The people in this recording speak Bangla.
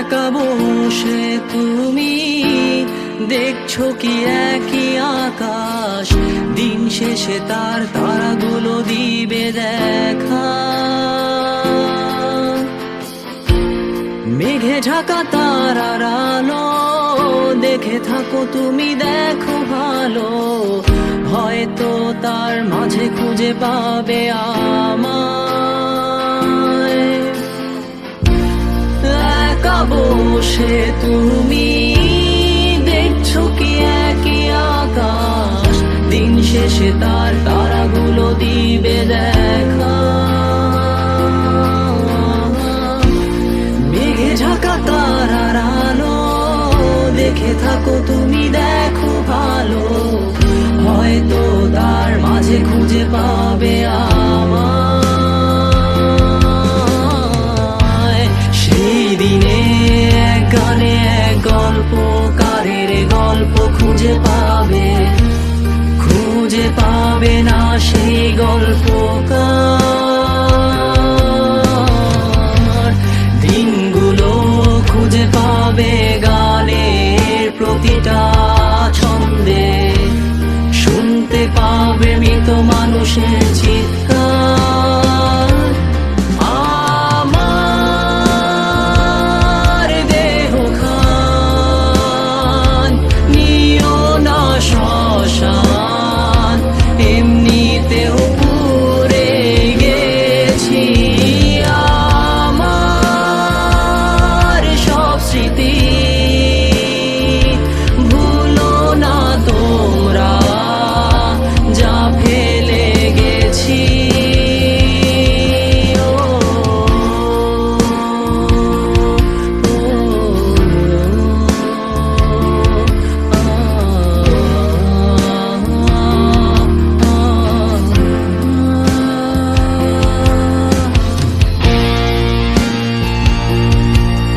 একা বসে তুমি দেখছো কি একই আকাশ, দিন শেষে তার তারাগুলো দিবে দেখা। মেঘে ঢাকা তারার আলো দেখে থাকো তুমি, দেখো ভালো, হয়তো তার মাঝে খুঁজে পাবে আমায়। একা বসে তুমি দেখছো কি একই আকাশ, দিন শেষে তার তারাগুলো দিবে দেখা। মেঘে ঢাকা তারার আলো দেখে থাকো তুমি, দেখো ভালো, হয়তো তার মাঝে খুঁজে পাবে আমায়। সেই দিনে এক গানে এক গল্পকারের গল্প খুঁজে পাবে না সেই গল্পকার। দিনগুলো খুঁজে পাবে গানের প্রতিটা ছন্দে, শুনতে পাবে মৃত মানুষের